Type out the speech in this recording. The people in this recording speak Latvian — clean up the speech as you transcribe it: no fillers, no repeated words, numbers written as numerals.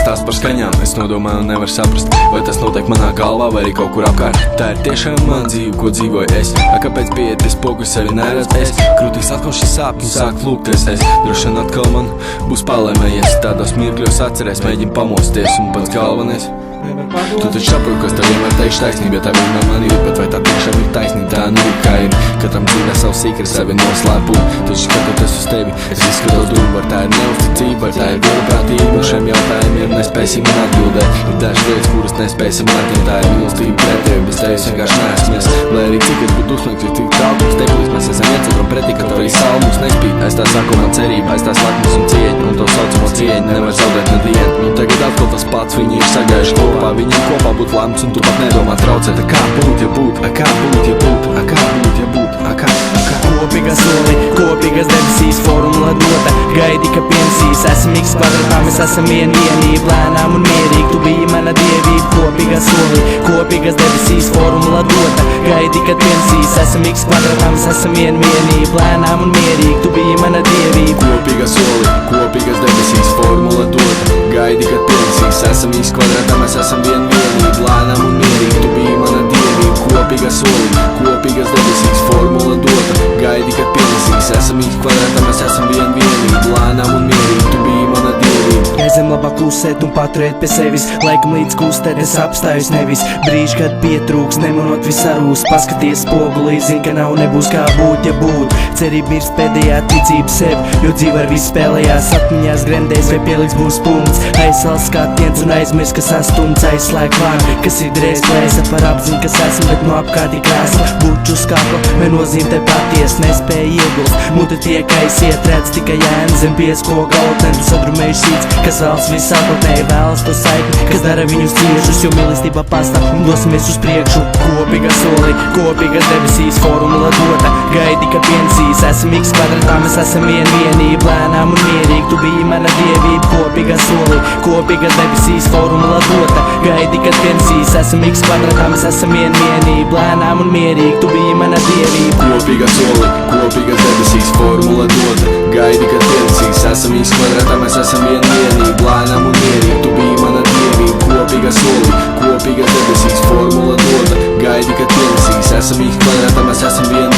stāsta par skaņām. Es nodomāju un nevaru saprast, vai tas notiek manā galvā vai arī kaut kur apkārt. Tā ir tiešām man dzīve, ko dzīvoju es. Kāpēc pieiet pie spogu sevi neredz es? Krūtīs atkal šis sāpju sāk lūgties es. Droši vien atkal man būs palēmējies. Tādos mirkļos atcerēs, mēģinu pamosties. Un pats galvenais, tu taču saproti, kas tev vienmēr teikšu taisnība. Ja tā vienmēr man ir, bet vai tā tiešām ir taisnība? Tā nu ir kā ir. Katram dzīvē savu sīkri, sevi noslēpumu. Taču skatoties uz tevi, es izskatos durvi. Var tā ir neusticība, var tā ir vieruprātība. Un šiem jautājumiem nespēsim atbildēt. Ir dažas lietas, kuras nespēsim atņemt. Tā ir mīlestība pret tevi, bez tevis vienkārši neesmies. Lai arī cik es būtu dusmīgs, cik tālu mums tevis, mēs esam viens otram pretī, ka tev arī saule mums nespīd. Aiz tā sākumā cerība, aiz tās lakmes un cieņa. Un to saucamo cieņu nevar zaudēt nedienu. Un tagad atkal tas pats, viņi ir sagājuši kopā. Viņam kopā būt lemts un tu pat nedomā traucēt. Kā būt, ja būt, kā būt, ja būt, kā būt, ja būt, kā. Kopīgā soli, kopīgas debesīs, formula dota. Gaidi, ka piensīs, esam X kvadratā, mēs esam vienība. Lēnām un mierīgi, tu biji mana dievība. Kopīgā soli, kopīgas debesīs, formula dota. Gaidi, ka piensīs, esam X kvadratā, mēs esam vienība. Lēnām un mierīgi, tu biji mana dievība. Kopīgā soli, kopīgas debesīs, formula dota. Gaidi, kad piensīs, esam X kvadratā, mēs esam vienība. Lēnām un mierīgi, tu biji mana dievība. Kopīgā soli, kopīgas debesīs, formula dota. Gaidi, kad piensīs, esam X kvadratā, mēs esam vienība. Lēnām un mierīgi, tu biji mana dievība. Reizēm labāk klusēt un paturēt pie sevis. Laikam līdz kustēt es apstājos nevis. Brīži, kad pietrūks, nemanot visarūs. Paskaties spogulī, zin, ka nav nebūs kā būt, ja būt. Cerība mirst pēdējā ticība sev, jo dzīve ar visu spēlējās atmiņās grendēs, vai pieliks būs punkts. Aizsals skatiens un aizmirst, kas astumts. Aizslēg vārdu, kas ir drēs klēsa. Par apziņu, kas esmu, bet no apkārt ir krāsa. Būt uz kakla, vai nozīm te paties, nespēja iegūt. Muti tiek aiziet, redz tikai ēnu zem piesko galotnēm. Tu sadrumējuši sīts, kas vēlas visākotnēji, vēlas to saikni, kas dara viņus ciešus, jo mīlestība pastāv un dosimies uz priekšu. Kopīgā soli, kopīgas debesīs, formula dota. Gaidi, ka piensīs, esam X kvadratā, mēs esam vienība. Lēnām un mierīgi, tu biji mana dievība. Kopīgā soli, kopīgas debesīs, formula dota. Gaidi, kad piensīs, esam X kvadratā, mēs esam vienība. Lēnām un mierīgi, tu biji mana dievība. Kopīgā soli, kopīgas debesīs, formula dota. Gaidi, kad piensīs, esam X kvadratā, mēs esam vienība. Lēnām un mierīgi, tu biji mana dievība. Kopīgā soli, kopīgas debesīs, formula dota. Gaidi, kad piensīs, esam X kvadratā, mēs esam vienība.